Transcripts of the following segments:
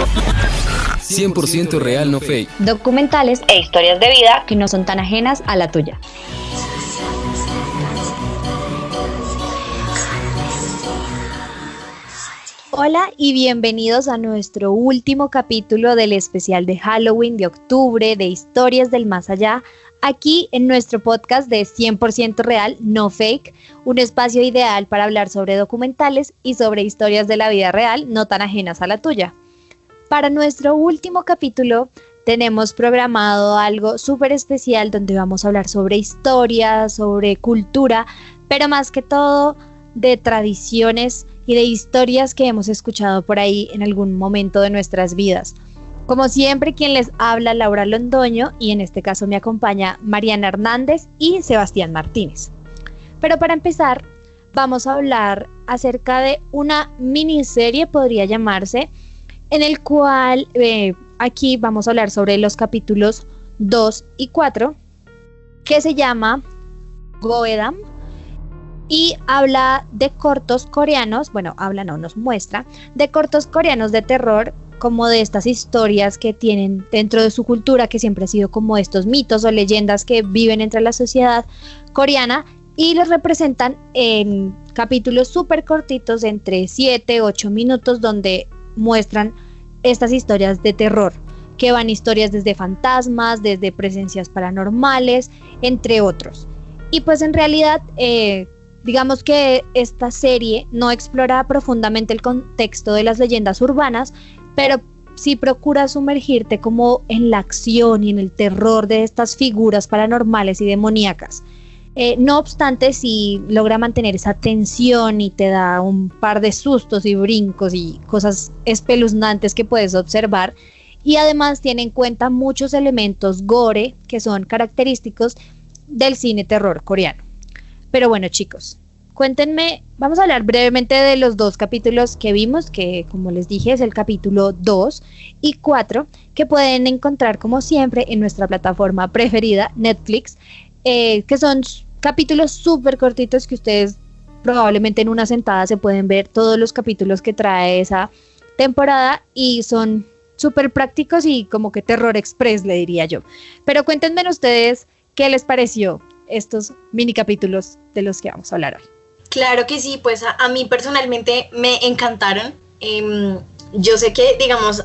100% real, no fake. Documentales e historias de vida que no son tan ajenas a la tuya. Hola y bienvenidos a nuestro último capítulo del especial de Halloween de octubre de Historias del Más Allá, aquí en nuestro podcast de 100% real, no fake, un espacio ideal para hablar sobre documentales y sobre historias de la vida real no tan ajenas a la tuya. Para nuestro último capítulo tenemos programado algo súper especial donde vamos a hablar sobre historia, sobre cultura, pero más que todo de tradiciones y de historias que hemos escuchado por ahí en algún momento de nuestras vidas. Como siempre, quien les habla, Laura Londoño, y en este caso me acompaña Mariana Hernández y Sebastián Martínez. Pero para empezar, vamos a hablar acerca de una miniserie, podría llamarse, en el cual aquí vamos a hablar sobre los capítulos 2 y 4, que se llama Goedae, y habla de cortos coreanos, nos muestra, de cortos coreanos de terror, como de estas historias que tienen dentro de su cultura, que siempre ha sido como estos mitos o leyendas que viven entre la sociedad coreana, y los representan en capítulos súper cortitos, entre 7, 8 minutos, donde muestran estas historias de terror, que van historias desde fantasmas, desde presencias paranormales, entre otros. Y pues en realidad, digamos que esta serie no explora profundamente el contexto de las leyendas urbanas, pero sí procura sumergirte como en la acción y en el terror de estas figuras paranormales y demoníacas. No obstante, sí logra mantener esa tensión y te da un par de sustos y brincos y cosas espeluznantes que puedes observar, y además tiene en cuenta muchos elementos gore que son característicos del cine terror coreano. Pero bueno, chicos, cuéntenme, vamos a hablar brevemente de los dos capítulos que vimos, que como les dije es el capítulo 2 y 4, que pueden encontrar como siempre en nuestra plataforma preferida, Netflix, que son capítulos súper cortitos que ustedes probablemente en una sentada se pueden ver todos los capítulos que trae esa temporada, y son súper prácticos y como que terror express, le diría yo. Pero cuéntenme ustedes qué les pareció estos mini capítulos de los que vamos a hablar hoy. Claro que sí, pues a mí personalmente me encantaron. Yo sé que, digamos,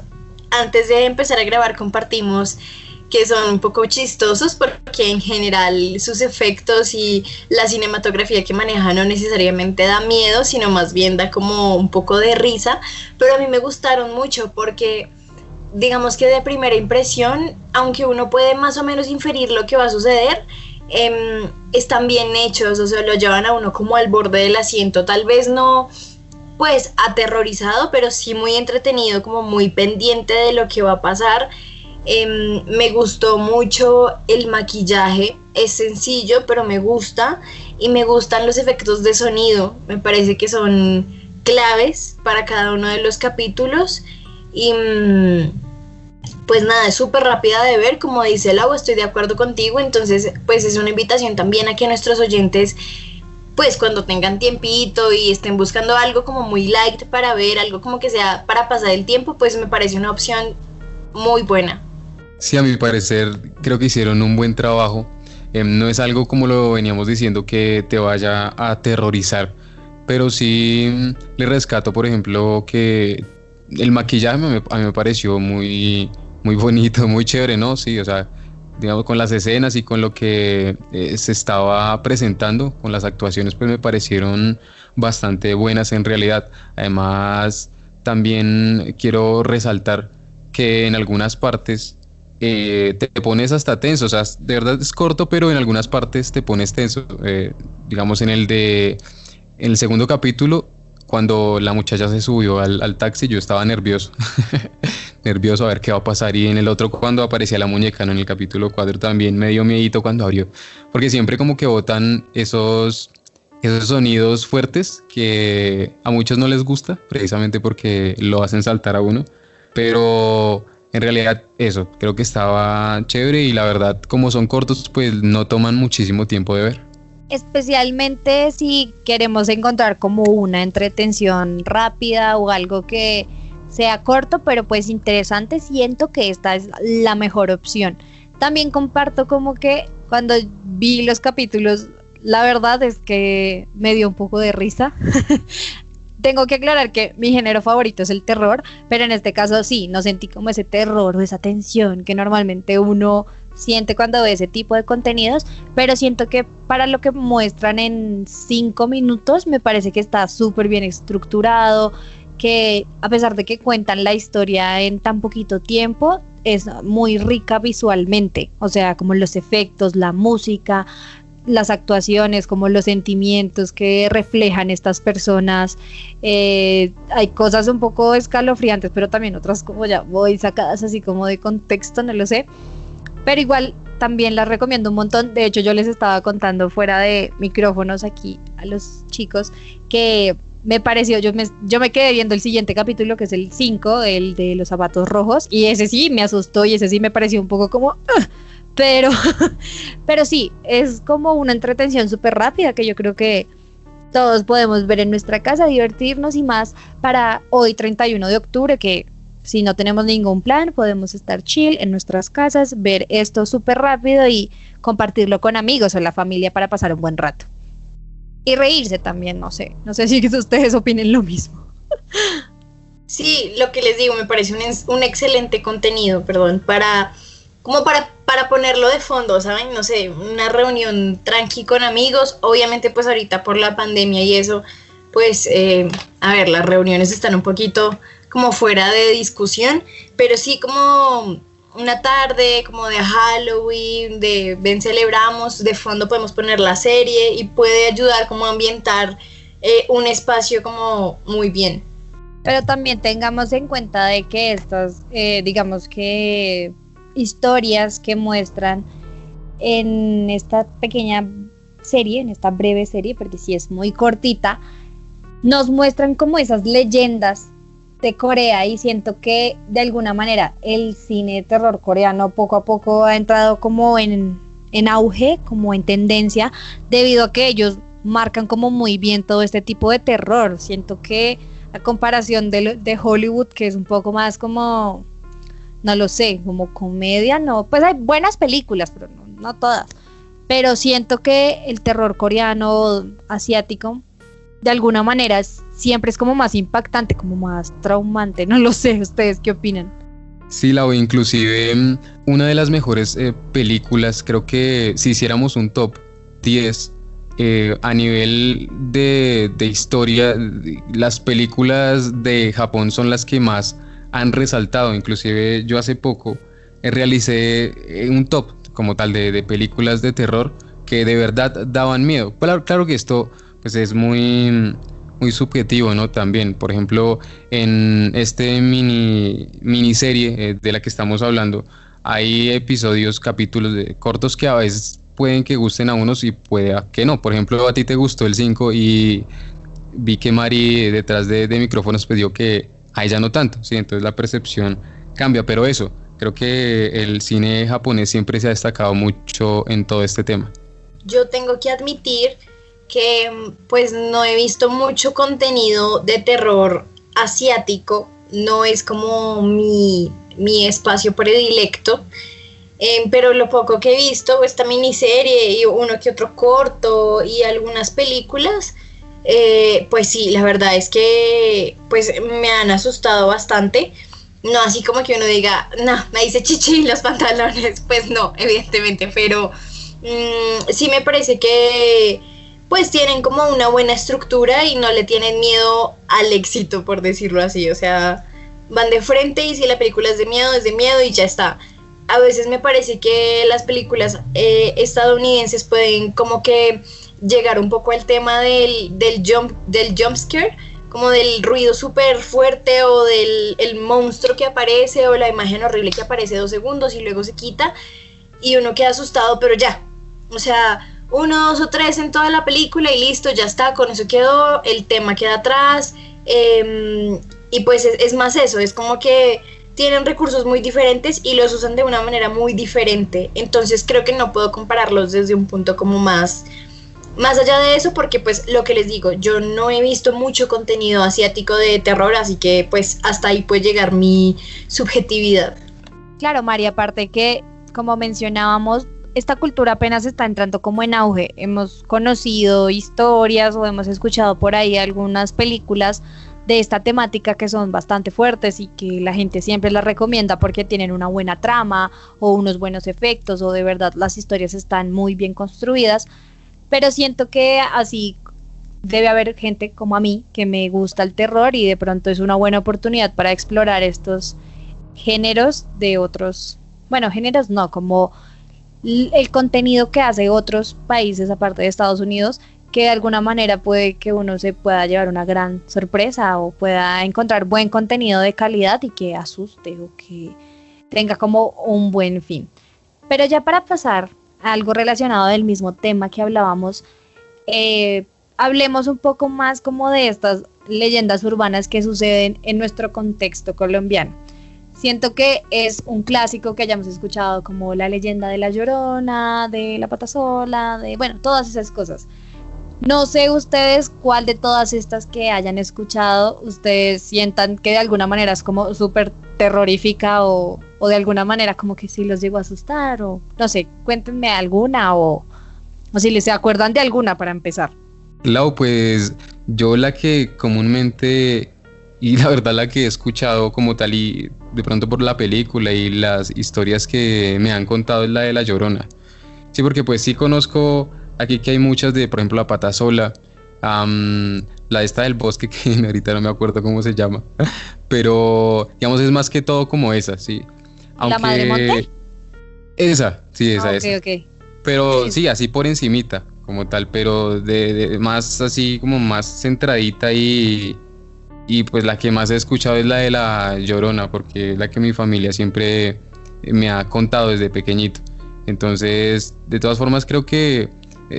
antes de empezar a grabar compartimos que son un poco chistosos, porque en general sus efectos y la cinematografía que manejan no necesariamente da miedo, sino más bien da como un poco de risa, pero a mí me gustaron mucho porque digamos que de primera impresión, aunque uno puede más o menos inferir lo que va a suceder, están bien hechos, o sea, lo llevan a uno como al borde del asiento, tal vez no pues aterrorizado, pero sí muy entretenido, como muy pendiente de lo que va a pasar. Me gustó mucho el maquillaje, es sencillo pero me gusta, y me gustan los efectos de sonido, me parece que son claves para cada uno de los capítulos. Y pues nada, es súper rápida de ver, como dice Lau, estoy de acuerdo contigo. Entonces pues es una invitación también a que nuestros oyentes, pues cuando tengan tiempito y estén buscando algo como muy light para ver, algo como que sea para pasar el tiempo, pues me parece una opción muy buena. Sí, a mi parecer creo que hicieron un buen trabajo. No es algo, como lo veníamos diciendo, que te vaya a aterrorizar, pero sí le rescato, por ejemplo, que el maquillaje a mí me pareció muy bonito, muy chévere, ¿no? Sí, o sea, digamos, con las escenas y con lo que se estaba presentando, con las actuaciones, pues me parecieron bastante buenas en realidad. Además, también quiero resaltar que en algunas partes te pones hasta tenso, o sea, de verdad es corto, pero en algunas partes te pones tenso. Digamos, en el segundo capítulo, cuando la muchacha se subió al taxi, yo estaba nervioso, nervioso a ver qué va a pasar. Y en el otro, cuando aparecía la muñeca, ¿no? En el capítulo 4 también me dio miedito cuando abrió, porque siempre como que botan esos sonidos fuertes que a muchos no les gusta, precisamente porque lo hacen saltar a uno, pero en realidad eso, creo que estaba chévere, y la verdad, como son cortos, pues no toman muchísimo tiempo de ver. Especialmente si queremos encontrar como una entretención rápida o algo que sea corto, pero pues interesante, siento que esta es la mejor opción. También comparto como que cuando vi los capítulos, la verdad es que me dio un poco de risa. Tengo que aclarar que mi género favorito es el terror, pero en este caso sí, no sentí como ese terror o esa tensión que normalmente uno siente cuando ve ese tipo de contenidos, pero siento que para lo que muestran en 5 minutos me parece que está súper bien estructurado, que a pesar de que cuentan la historia en tan poquito tiempo, es muy rica visualmente, o sea, como los efectos, la música, las actuaciones, como los sentimientos que reflejan estas personas. Hay cosas un poco escalofriantes, pero también otras como ya voy sacadas así como de contexto, no lo sé, pero igual también las recomiendo un montón. De hecho, yo les estaba contando fuera de micrófonos aquí a los chicos que me pareció, yo me quedé viendo el siguiente capítulo, que es el 5, el de los zapatos rojos, y ese sí me asustó y ese sí me pareció un poco como... Pero sí, es como una entretención súper rápida que yo creo que todos podemos ver en nuestra casa, divertirnos, y más para hoy 31 de octubre, que si no tenemos ningún plan podemos estar chill en nuestras casas, ver esto súper rápido y compartirlo con amigos o la familia para pasar un buen rato. Y reírse también, no sé si ustedes opinen lo mismo. Sí, lo que les digo, me parece un excelente contenido, para ponerlo de fondo, ¿saben? No sé, una reunión tranqui con amigos. Obviamente pues ahorita por la pandemia y eso, pues las reuniones están un poquito como fuera de discusión, pero sí como una tarde como de Halloween, de ven celebramos, de fondo podemos poner la serie y puede ayudar como a ambientar un espacio como muy bien. Pero también tengamos en cuenta de que estas, digamos que historias que muestran en esta pequeña serie, en esta breve serie, porque sí es muy cortita, nos muestran como esas leyendas de Corea, y siento que de alguna manera el cine de terror coreano poco a poco ha entrado como en auge, como en tendencia, debido a que ellos marcan como muy bien todo este tipo de terror. Siento que a comparación de Hollywood, que es un poco más como, no lo sé, como comedia, no, pues hay buenas películas, pero no todas, pero siento que el terror coreano, asiático, de alguna manera siempre es como más impactante, como más traumante, no lo sé, ¿ustedes qué opinan? Sí, Lau, inclusive una de las mejores películas, creo que si hiciéramos un top 10 a nivel de historia, las películas de Japón son las que más han resaltado. Inclusive yo hace poco realicé un top como tal de películas de terror que de verdad daban miedo. Claro que esto pues es muy subjetivo, ¿no? También, por ejemplo, en este miniserie de la que estamos hablando, hay episodios, capítulos cortos que a veces pueden que gusten a unos y puede que no. Por ejemplo, a ti te gustó el 5 y vi que Mari detrás de micrófonos pidió que a ella no tanto, ¿sí? Entonces la percepción cambia, pero eso, creo que el cine japonés siempre se ha destacado mucho en todo este tema. Yo tengo que admitir que pues no he visto mucho contenido de terror asiático, no es como mi espacio predilecto, pero lo poco que he visto, esta miniserie y uno que otro corto y algunas películas, pues sí, la verdad es que pues me han asustado bastante. No así como que uno diga, no, me dice chichi los pantalones, pues no, evidentemente, pero sí me parece que pues tienen como una buena estructura y no le tienen miedo al éxito, por decirlo así. O sea, van de frente y si la película es de miedo y ya está. A veces me parece que las películas estadounidenses pueden como que llegar un poco al tema del jump scare, como del ruido súper fuerte o del el monstruo que aparece o la imagen horrible que aparece 2 segundos y luego se quita y uno queda asustado, pero ya, o sea, 1, 2 o 3 en toda la película y listo, ya está, con eso quedó, el tema queda atrás, y pues es más eso, es como que tienen recursos muy diferentes y los usan de una manera muy diferente, entonces creo que no puedo compararlos desde un punto como más más allá de eso, porque pues lo que les digo, yo no he visto mucho contenido asiático de terror, así que pues hasta ahí puede llegar mi subjetividad. Claro, María, aparte que, como mencionábamos, esta cultura apenas está entrando como en auge. Hemos conocido historias o hemos escuchado por ahí algunas películas de esta temática que son bastante fuertes y que la gente siempre las recomienda porque tienen una buena trama o unos buenos efectos o de verdad las historias están muy bien construidas, pero siento que así debe haber gente como a mí que me gusta el terror y de pronto es una buena oportunidad para explorar estos géneros de otros, bueno, géneros no, como el contenido que hace otros países aparte de Estados Unidos, que de alguna manera puede que uno se pueda llevar una gran sorpresa o pueda encontrar buen contenido de calidad y que asuste o que tenga como un buen fin. Pero ya para pasar a algo relacionado del mismo tema que hablábamos, hablemos un poco más como de estas leyendas urbanas que suceden en nuestro contexto colombiano. Siento que es un clásico que hayamos escuchado como la leyenda de la Llorona, de la Patasola, de bueno, todas esas cosas. No sé ustedes cuál de todas estas que hayan escuchado ustedes sientan que de alguna manera es como súper terrorífica o de alguna manera como que sí los llegó a asustar o no sé, cuéntenme alguna o si les se acuerdan de alguna para empezar. Lau, pues yo la que comúnmente y la verdad la que he escuchado como tal y de pronto por la película y las historias que me han contado es la de La Llorona. Sí, porque pues sí conozco aquí que hay muchas de, por ejemplo, la Patasola, la esta del bosque, que ahorita no me acuerdo cómo se llama, pero digamos es más que todo como esa, sí. Aunque, ¿La Madre Monte? Esa, sí, esa, esa. Okay. Pero sí, así por encimita, como tal, pero de más así como más centradita y pues la que más he escuchado es la de La Llorona, porque es la que mi familia siempre me ha contado desde pequeñito. Entonces, de todas formas creo que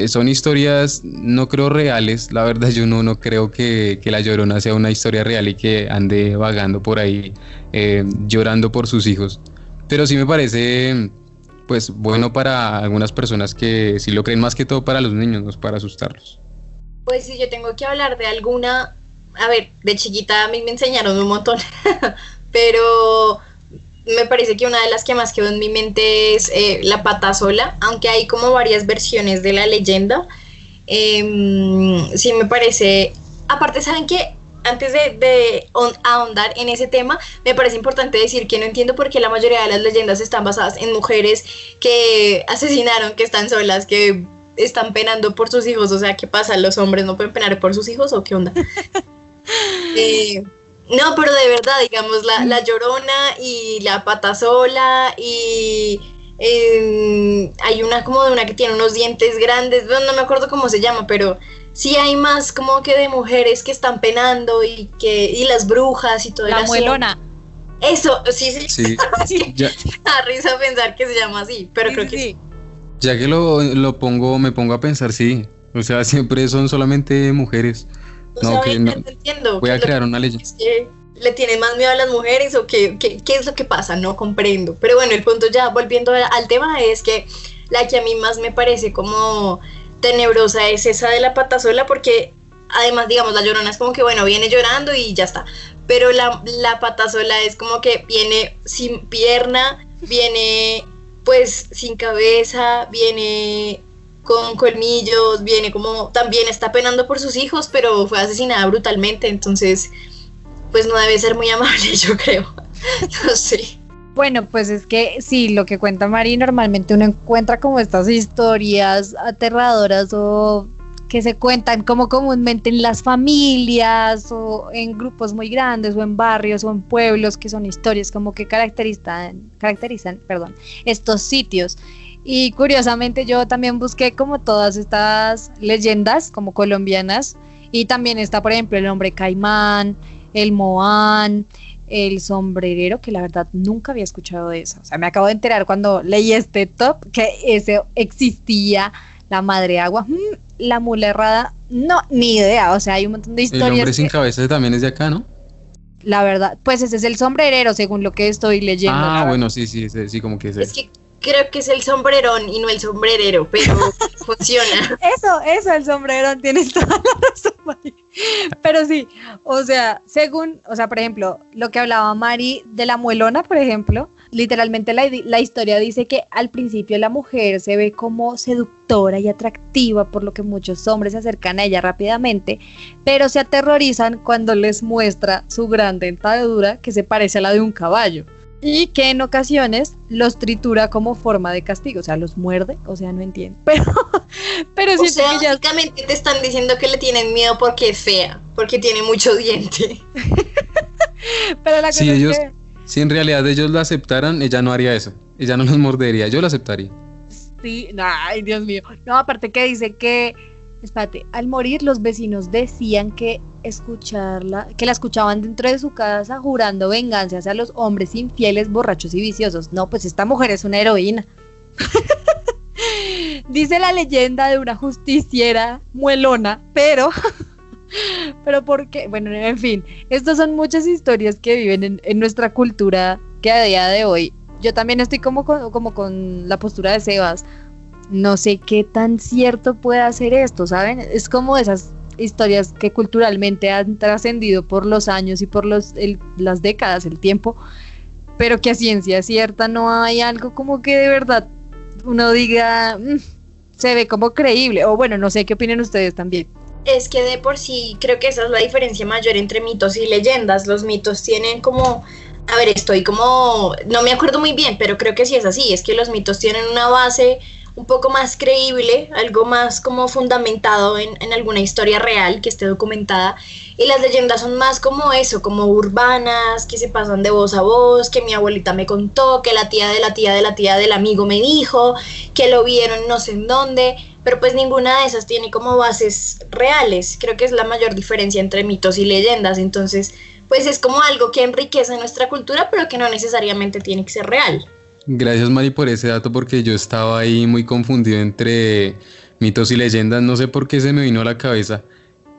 son historias, no creo reales, la verdad yo no creo que La Llorona sea una historia real y que ande vagando por ahí llorando por sus hijos, pero sí me parece pues bueno para algunas personas que sí lo creen, más que todo para los niños, no es para asustarlos. Pues sí, yo tengo que hablar de alguna, a ver, de chiquita a mí me enseñaron un montón, pero me parece que una de las que más quedó en mi mente es la Patasola, aunque hay como varias versiones de la leyenda. Sí me parece, aparte, ¿saben qué? Antes de ahondar en ese tema, me parece importante decir que no entiendo por qué la mayoría de las leyendas están basadas en mujeres que asesinaron, que están solas, que están penando por sus hijos. O sea, ¿qué pasa? ¿Los hombres no pueden penar por sus hijos o qué onda? No, pero de verdad, digamos, la Llorona y la Patasola y hay una como de una que tiene unos dientes grandes, bueno, no me acuerdo cómo se llama, pero sí hay más como que de mujeres que están penando y las brujas y todo eso. La Muelona. Eso, sí. Sí. Ya. Da risa pensar que se llama así, pero sí, creo que sí. Ya que me pongo a pensar, sí, o sea, siempre son solamente mujeres. No, que no entiendo. Voy a crear una leyenda. Es que ¿le tienen más miedo a las mujeres o qué es lo que pasa? No comprendo. Pero bueno, el punto ya volviendo al tema es que la que a mí más me parece como tenebrosa es esa de la Patasola, porque además, digamos, la Llorona es como que bueno, viene llorando y ya está. Pero la Patasola es como que viene sin pierna, viene pues sin cabeza, viene con colmillos, viene como, también está penando por sus hijos, pero fue asesinada brutalmente, entonces pues no debe ser muy amable, yo creo. No sé. Bueno, pues es que sí, lo que cuenta Mari, normalmente uno encuentra como estas historias aterradoras o que se cuentan como comúnmente en las familias o en grupos muy grandes o en barrios o en pueblos, que son historias como que caracterizan, estos sitios. Y curiosamente yo también busqué como todas estas leyendas como colombianas, y también está, por ejemplo, el hombre caimán, el Moán, el sombrerero, que la verdad nunca había escuchado de eso. O sea, me acabo de enterar cuando leí este top que ese existía, la madre agua, la mula errada, no, ni idea. O sea, hay un montón de historias. El hombre sin cabeza también es de acá, ¿no? La verdad, pues ese es el sombrerero, según lo que estoy leyendo. Ah, bueno, sí, como que es que creo que es el sombrerón y no el sombrerero, pero funciona. Eso, el sombrerón, tienes toda la razón, Mari. Pero sí, o sea, por ejemplo, lo que hablaba Mari de la muelona, por ejemplo, literalmente la historia dice que al principio la mujer se ve como seductora y atractiva, por lo que muchos hombres se acercan a ella rápidamente, pero se aterrorizan cuando les muestra su gran dentadura que se parece a la de un caballo. Y que en ocasiones los tritura como forma de castigo, o sea, los muerde, o sea, no entiendo. Pero O siento sea, que ya... básicamente te están diciendo que le tienen miedo porque es fea, porque tiene mucho diente. Pero la cosa Si es ellos, que... si en realidad ellos lo aceptaran, ella no haría eso. Ella no los mordería, yo lo aceptaría. Sí, no, ay, Dios mío. No, aparte que dice que, espérate, al morir los vecinos decían que la escuchaban dentro de su casa jurando venganza hacia los hombres infieles, borrachos y viciosos. No, pues esta mujer es una heroína. Dice la leyenda de una justiciera muelona, pero ¿por qué? Bueno, en fin, estas son muchas historias que viven en nuestra cultura que a día de hoy, yo también estoy como con la postura de Sebas. No sé qué tan cierto puede ser esto, ¿saben? Es como esas historias que culturalmente han trascendido por los años y por las décadas, el tiempo, pero que a ciencia cierta no hay algo como que de verdad uno diga, se ve como creíble, o bueno, no sé qué opinan ustedes también. Es que de por sí creo que esa es la diferencia mayor entre mitos y leyendas. Los mitos tienen como, a ver, no me acuerdo muy bien, pero creo que sí es así, es que los mitos tienen una base un poco más creíble, algo más como fundamentado en alguna historia real que esté documentada, y las leyendas son más como eso, como urbanas, que se pasan de voz a voz, que mi abuelita me contó, que la tía de la tía de la tía del amigo me dijo, que lo vieron no sé en dónde, pero pues ninguna de esas tiene como bases reales. Creo que es la mayor diferencia entre mitos y leyendas. Entonces pues es como algo que enriquece nuestra cultura, pero que no necesariamente tiene que ser real. Gracias, Mari, por ese dato, porque yo estaba ahí muy confundido entre mitos y leyendas. No sé por qué se me vino a la cabeza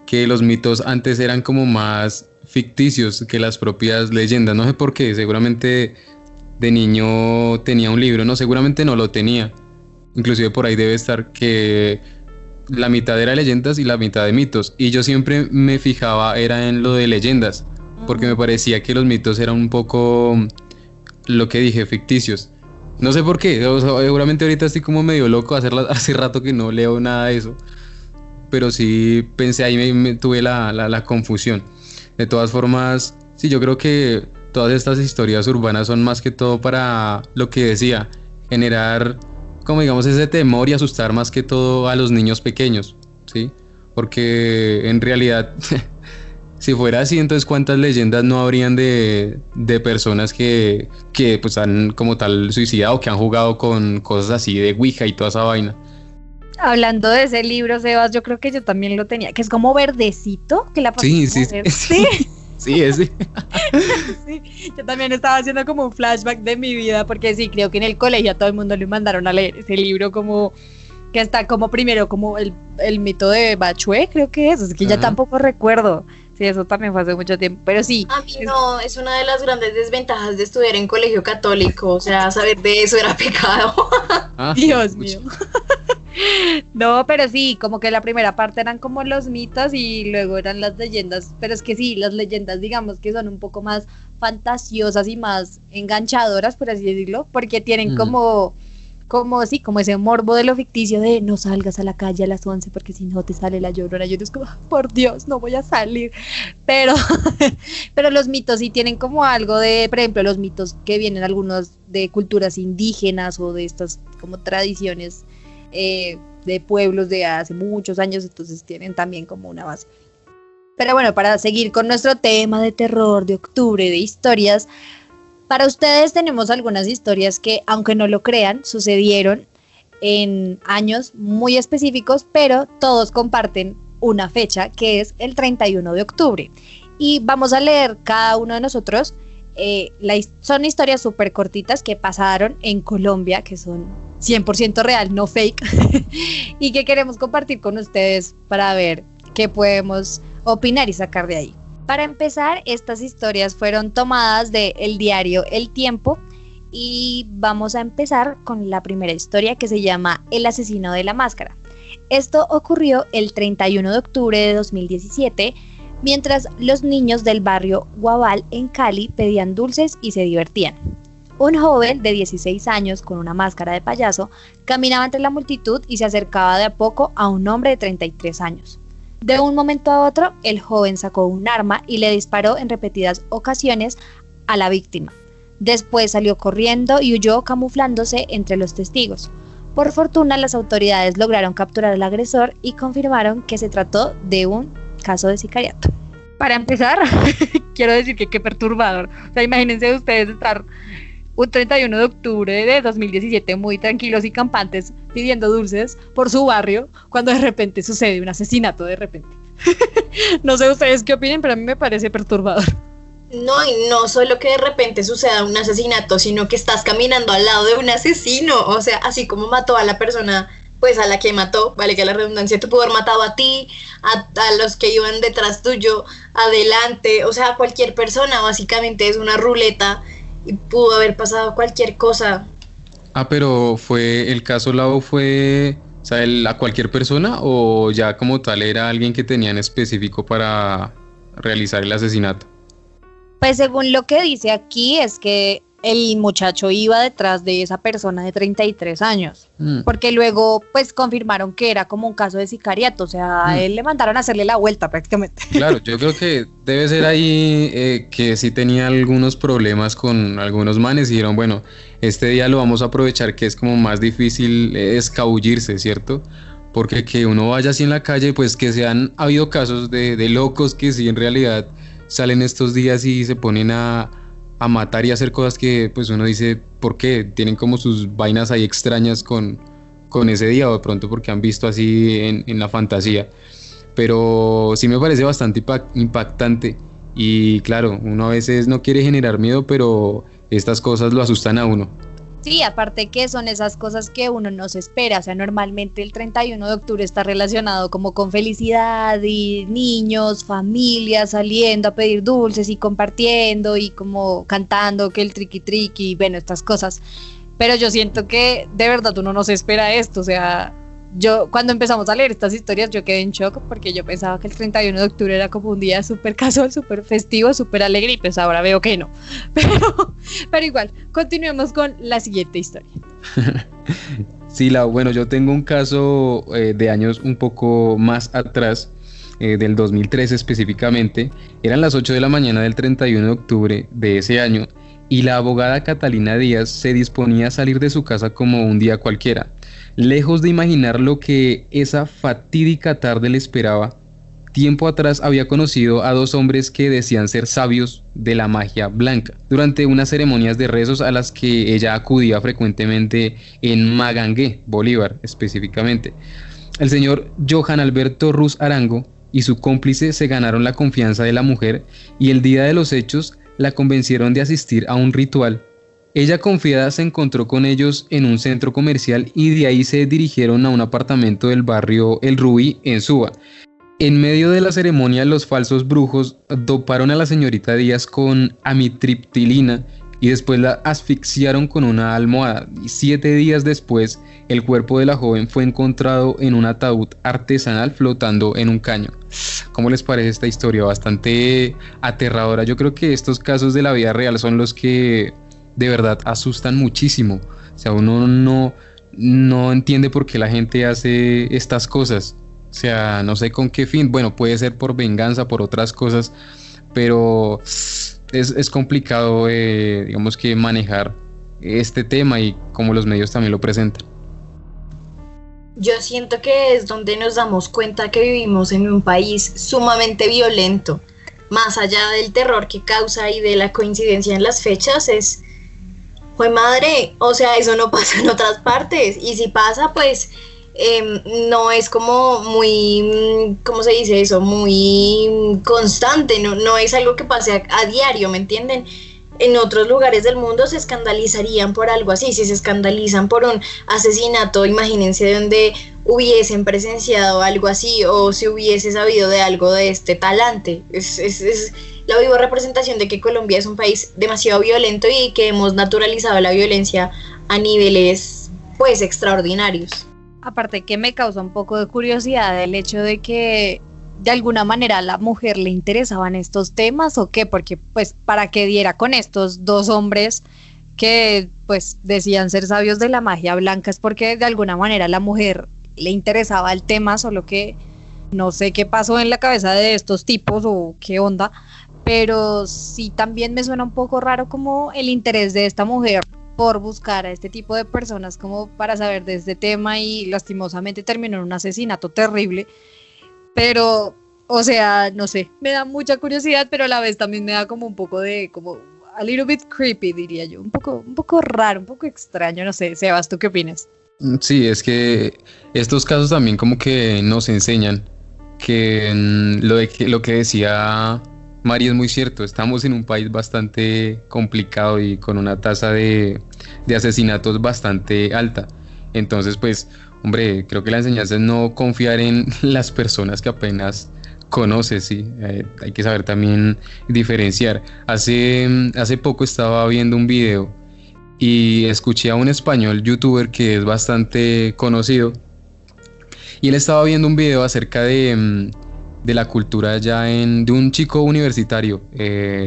que los mitos antes eran como más ficticios que las propias leyendas. No sé por qué, seguramente de niño tenía un libro, no, seguramente no lo tenía. Inclusive por ahí debe estar que la mitad era leyendas y la mitad de mitos. Y yo siempre me fijaba era en lo de leyendas, porque me parecía que los mitos eran un poco, lo que dije, ficticios. No sé por qué, o sea, seguramente ahorita estoy como medio loco, hace rato que no leo nada de eso, pero sí pensé ahí, me tuve la confusión. De todas formas, sí, yo creo que todas estas historias urbanas son más que todo para lo que decía, generar, como digamos, ese temor y asustar más que todo a los niños pequeños, ¿sí? Porque en realidad... Si fuera así, entonces ¿cuántas leyendas no habrían de personas que pues han como tal suicidado, que han jugado con cosas así de Ouija y toda esa vaina? Hablando de ese libro, Sebas, yo creo que yo también lo tenía, que es como verdecito, que la Sí, sí, sí. Sí, ese. Sí, yo también estaba haciendo como un flashback de mi vida, porque sí, creo que en el colegio a todo el mundo le mandaron a leer ese libro como... que está como primero como el mito de Bachué, creo que es que ya tampoco recuerdo. Sí, eso también fue hace mucho tiempo, pero sí. A mí no, es una de las grandes desventajas de estudiar en colegio católico, o sea, saber de eso era pecado. Dios mío. No, pero sí, como que la primera parte eran como los mitos y luego eran las leyendas, pero es que sí, las leyendas digamos que son un poco más fantasiosas y más enganchadoras, por así decirlo, porque tienen como ese morbo de lo ficticio de no salgas a la calle a las 11 porque si no te sale la llorona. Yo digo, por Dios, no voy a salir. Pero los mitos sí tienen como algo de, por ejemplo, los mitos que vienen algunos de culturas indígenas o de estas como tradiciones de pueblos de hace muchos años, entonces tienen también como una base. Pero bueno, para seguir con nuestro tema de terror, de octubre, de historias, para ustedes tenemos algunas historias que, aunque no lo crean, sucedieron en años muy específicos, pero todos comparten una fecha que es el 31 de octubre. Y vamos a leer cada uno de nosotros. Son historias súper cortitas que pasaron en Colombia, que son 100% real, no fake, y que queremos compartir con ustedes para ver qué podemos opinar y sacar de ahí. Para empezar, estas historias fueron tomadas del diario El Tiempo y vamos a empezar con la primera historia que se llama El asesino de la máscara. Esto ocurrió el 31 de octubre de 2017 mientras los niños del barrio Guabal en Cali pedían dulces y se divertían. Un joven de 16 años con una máscara de payaso caminaba entre la multitud y se acercaba de a poco a un hombre de 33 años. De un momento a otro, el joven sacó un arma y le disparó en repetidas ocasiones a la víctima. Después salió corriendo y huyó camuflándose entre los testigos. Por fortuna, las autoridades lograron capturar al agresor y confirmaron que se trató de un caso de sicariato. Para empezar, quiero decir que qué perturbador. O sea, imagínense ustedes estar un 31 de octubre de 2017 muy tranquilos y campantes pidiendo dulces por su barrio cuando de repente sucede un asesinato de repente. No sé ustedes qué opinen, pero a mí me parece perturbador. No, y no solo que de repente suceda un asesinato, sino que estás caminando al lado de un asesino, o sea, así como mató a la persona, pues a la que mató, vale que la redundancia, te pudo haber matado a ti, a los que iban detrás tuyo, adelante, o sea, cualquier persona, básicamente es una ruleta y pudo haber pasado cualquier cosa. Pero fue, el caso Lau fue, o sea, a cualquier persona o ya como tal era alguien que tenía en específico para realizar el asesinato. Pues según lo que dice aquí es que el muchacho iba detrás de esa persona de 33 años, porque luego pues confirmaron que era como un caso de sicariato, o sea, a él le mandaron a hacerle la vuelta prácticamente. Claro, yo creo que debe ser ahí que sí tenía algunos problemas con algunos manes y dijeron, bueno, este día lo vamos a aprovechar que es como más difícil escabullirse, ¿cierto? Porque que uno vaya así en la calle, pues que se han habido casos de locos que sí en realidad salen estos días y se ponen a matar y a hacer cosas que pues uno dice, ¿por qué? Tienen como sus vainas ahí extrañas con ese día o de pronto porque han visto así en la fantasía. Pero sí me parece bastante impactante y claro, uno a veces no quiere generar miedo, pero estas cosas lo asustan a uno. Sí, aparte que son esas cosas que uno no se espera, o sea, normalmente el 31 de octubre está relacionado como con felicidad y niños, familias saliendo a pedir dulces y compartiendo y como cantando que el triqui triqui, bueno, estas cosas, pero yo siento que de verdad uno no se espera esto, o sea, yo cuando empezamos a leer estas historias yo quedé en shock porque yo pensaba que el 31 de octubre era como un día súper casual, súper festivo, súper alegre y pues ahora veo que no, pero igual, continuemos con la siguiente historia. Sí, bueno, yo tengo un caso de años un poco más atrás, del 2013 específicamente. Eran las 8 de la mañana del 31 de octubre de ese año y la abogada Catalina Díaz se disponía a salir de su casa como un día cualquiera. Lejos de imaginar lo que esa fatídica tarde le esperaba, tiempo atrás había conocido a dos hombres que decían ser sabios de la magia blanca, durante unas ceremonias de rezos a las que ella acudía frecuentemente en Magangué, Bolívar específicamente. El señor Johan Alberto Ruz Arango y su cómplice se ganaron la confianza de la mujer y el día de los hechos la convencieron de asistir a un ritual. Ella confiada se encontró con ellos en un centro comercial y de ahí se dirigieron a un apartamento del barrio El Rubí en Suba. En medio de la ceremonia los falsos brujos doparon a la señorita Díaz con amitriptilina y después la asfixiaron con una almohada. Y 7 días después el cuerpo de la joven fue encontrado en un ataúd artesanal flotando en un caño. ¿Cómo les parece esta historia? Bastante aterradora. Yo creo que estos casos de la vida real son los que de verdad asustan muchísimo. O sea, uno no entiende por qué la gente hace estas cosas. O sea, no sé con qué fin. Bueno, puede ser por venganza, por otras cosas, pero es complicado, digamos que manejar este tema y cómo los medios también lo presentan. Yo siento que es donde nos damos cuenta que vivimos en un país sumamente violento. Más allá del terror que causa y de la coincidencia en las fechas, ¡jue madre! O sea, eso no pasa en otras partes. Y si pasa, pues no es como muy, ¿cómo se dice eso? Muy constante, no es algo que pase a diario, ¿me entienden? En otros lugares del mundo se escandalizarían por algo así. Si se escandalizan por un asesinato, imagínense de donde hubiesen presenciado algo así o si hubiese sabido de algo de este talante. Es la viva representación de que Colombia es un país demasiado violento y que hemos naturalizado la violencia a niveles pues extraordinarios. Aparte que me causa un poco de curiosidad el hecho de que de alguna manera a la mujer le interesaban estos temas o qué, porque pues para que diera con estos dos hombres que pues decían ser sabios de la magia blanca es porque de alguna manera a la mujer le interesaba el tema, solo que no sé qué pasó en la cabeza de estos tipos o qué onda, pero sí también me suena un poco raro como el interés de esta mujer por buscar a este tipo de personas como para saber de este tema y lastimosamente terminó en un asesinato terrible. Pero, o sea, no sé, me da mucha curiosidad, pero a la vez también me da como un poco de, como, a little bit creepy, diría yo, un poco raro, un poco extraño, no sé, Sebas, ¿tú qué opinas? Sí, es que estos casos también como que nos enseñan que lo que decía Mari es muy cierto, estamos en un país bastante complicado y con una tasa de asesinatos bastante alta, entonces pues hombre, creo que la enseñanza es no confiar en las personas que apenas conoces, ¿sí? Hay que saber también diferenciar. Hace poco estaba viendo un video y escuché a un español youtuber que es bastante conocido y él estaba viendo un video acerca de la cultura de un chico universitario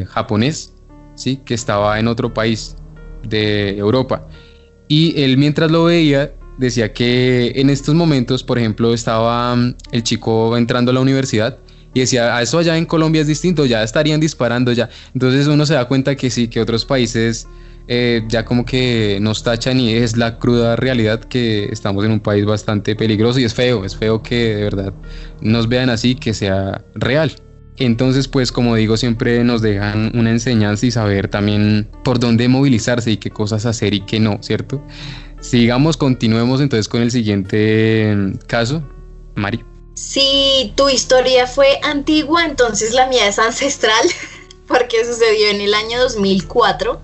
japonés, ¿sí? Que estaba en otro país de Europa y él mientras lo veía decía que en estos momentos, por ejemplo, estaba el chico entrando a la universidad y decía, a eso allá en Colombia es distinto, ya estarían disparando ya. Entonces uno se da cuenta que sí, que otros países ya como que nos tachan y es la cruda realidad que estamos en un país bastante peligroso y es feo que de verdad nos vean así, que sea real. Entonces, pues como digo, siempre nos dejan una enseñanza y saber también por dónde movilizarse y qué cosas hacer y qué no, ¿cierto? Sigamos, continuemos entonces con el siguiente caso, Mari. Si tu historia fue antigua, entonces la mía es ancestral, porque sucedió en el año 2004.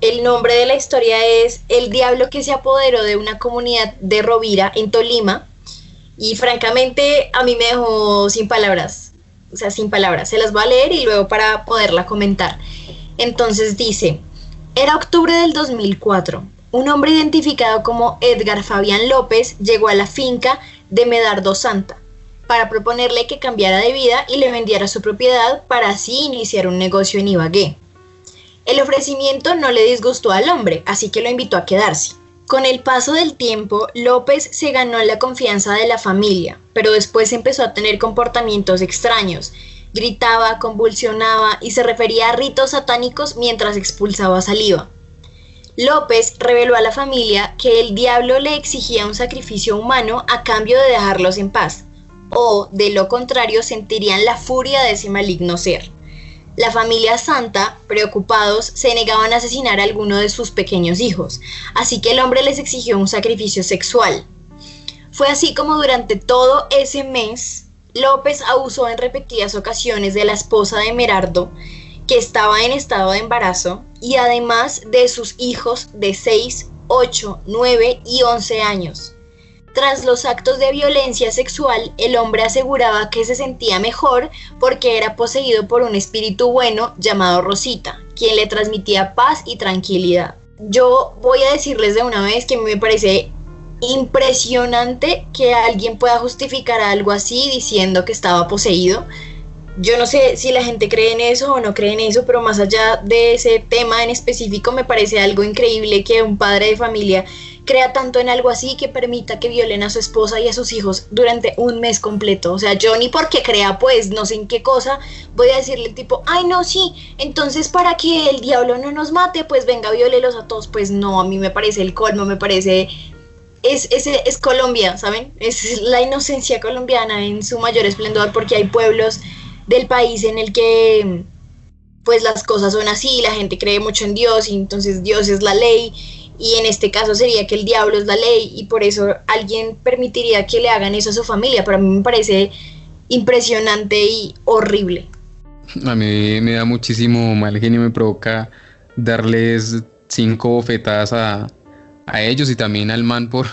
El nombre de la historia es El diablo que se apoderó de una comunidad de Rovira, en Tolima, y francamente a mí me dejó sin palabras, se las voy a leer y luego para poderla comentar. Entonces dice, era octubre del 2004. Un hombre identificado como Edgar Fabián López llegó a la finca de Medardo Santa para proponerle que cambiara de vida y le vendiera su propiedad para así iniciar un negocio en Ibagué. El ofrecimiento no le disgustó al hombre, así que lo invitó a quedarse. Con el paso del tiempo, López se ganó la confianza de la familia, pero después empezó a tener comportamientos extraños. Gritaba, convulsionaba y se refería a ritos satánicos mientras expulsaba saliva. López reveló a la familia que el diablo le exigía un sacrificio humano a cambio de dejarlos en paz, o de lo contrario sentirían la furia de ese maligno ser. La familia Santa, preocupados, se negaban a asesinar a alguno de sus pequeños hijos, así que el hombre les exigió un sacrificio sexual. Fue así como durante todo ese mes, López abusó en repetidas ocasiones de la esposa de Merardo, que estaba en estado de embarazo, y además de sus hijos de 6, 8, 9 y 11 años. Tras los actos de violencia sexual, el hombre aseguraba que se sentía mejor porque era poseído por un espíritu bueno llamado Rosita, quien le transmitía paz y tranquilidad. Yo voy a decirles de una vez que me parece impresionante que alguien pueda justificar algo así diciendo que estaba poseído. Yo no sé si la gente cree en eso o no cree en eso, pero más allá de ese tema en específico, me parece algo increíble que un padre de familia crea tanto en algo así que permita que violen a su esposa y a sus hijos durante un mes completo. O sea, yo ni porque crea, pues, no sé en qué cosa, voy a decirle tipo, ay, no, sí, entonces para que el diablo no nos mate, pues venga, viólelos a todos. Pues no, a mí me parece el colmo, me parece... Es Colombia, ¿saben? Es la inocencia colombiana en su mayor esplendor, porque hay pueblos del país en el que pues las cosas son así, la gente cree mucho en Dios y entonces Dios es la ley y en este caso sería que el diablo es la ley y por eso alguien permitiría que le hagan eso a su familia. Pero a mí me parece impresionante y horrible. A mí me da muchísimo mal genio, me provoca darles 5 bofetadas a ellos y también al man por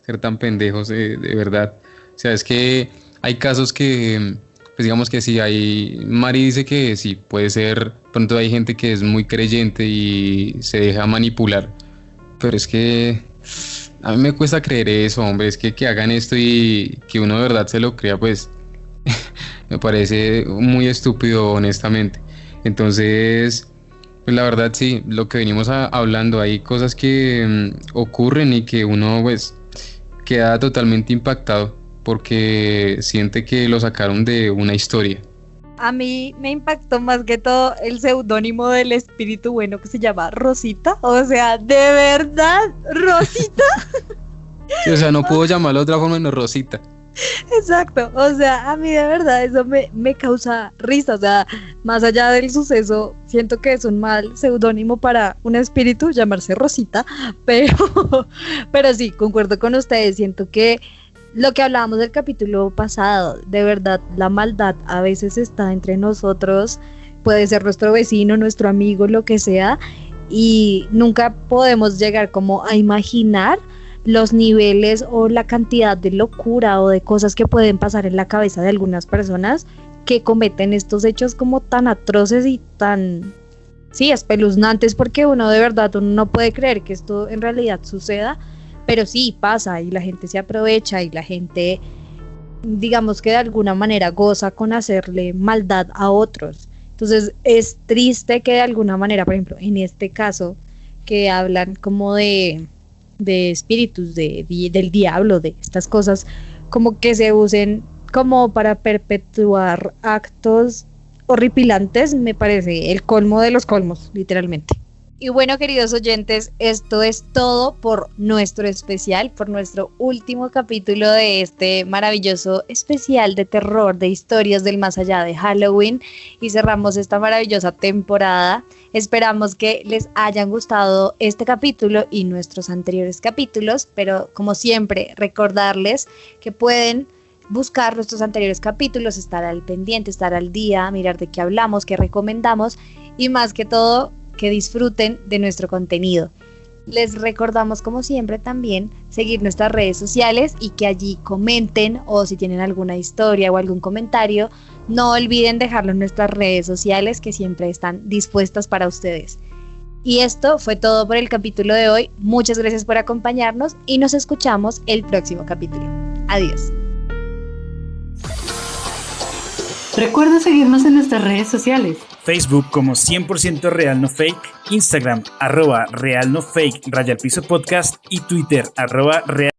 ser tan pendejos, de verdad. O sea, es que hay casos que pues digamos que sí, Mari dice que sí, puede ser, pronto hay gente que es muy creyente y se deja manipular, pero es que a mí me cuesta creer eso, hombre, es que hagan esto y que uno de verdad se lo crea, pues me parece muy estúpido, honestamente. Entonces, pues la verdad sí, lo que venimos hablando, hay cosas que ocurren y que uno pues queda totalmente impactado porque siente que lo sacaron de una historia. A mí me impactó más que todo el seudónimo del espíritu bueno que se llama Rosita. O sea, ¿de verdad, Rosita? Sí, o sea, no puedo llamarlo de otra forma menos Rosita. Exacto, o sea, a mí de verdad eso me causa risa, o sea, más allá del suceso, siento que es un mal seudónimo para un espíritu llamarse Rosita, pero sí, concuerdo con ustedes, siento que lo que hablábamos del capítulo pasado, de verdad, la maldad a veces está entre nosotros, puede ser nuestro vecino, nuestro amigo, lo que sea, y nunca podemos llegar como a imaginar los niveles o la cantidad de locura o de cosas que pueden pasar en la cabeza de algunas personas que cometen estos hechos como tan atroces y tan, sí, espeluznantes, porque uno de verdad uno no puede creer que esto en realidad suceda, pero sí pasa y la gente se aprovecha y la gente, digamos que de alguna manera goza con hacerle maldad a otros. Entonces es triste que de alguna manera, por ejemplo, en este caso que hablan como de espíritus, del diablo, de estas cosas, como que se usen como para perpetuar actos horripilantes, me parece el colmo de los colmos, literalmente. Y bueno, queridos oyentes, esto es todo por nuestro especial, por nuestro último capítulo de este maravilloso especial de terror, de historias del más allá de Halloween, y cerramos esta maravillosa temporada. Esperamos que les hayan gustado este capítulo y nuestros anteriores capítulos, pero como siempre, recordarles que pueden buscar nuestros anteriores capítulos, estar al pendiente, estar al día, mirar de qué hablamos, qué recomendamos y más que todo, que disfruten de nuestro contenido. Les recordamos como siempre también seguir nuestras redes sociales y que allí comenten o si tienen alguna historia o algún comentario, no olviden dejarlo en nuestras redes sociales que siempre están dispuestas para ustedes. Y esto fue todo por el capítulo de hoy. Muchas gracias por acompañarnos y nos escuchamos el próximo capítulo. Adiós. Recuerda seguirnos en nuestras redes sociales. Facebook como 100% Real No Fake, Instagram @Real No Fake _podcast y Twitter @Real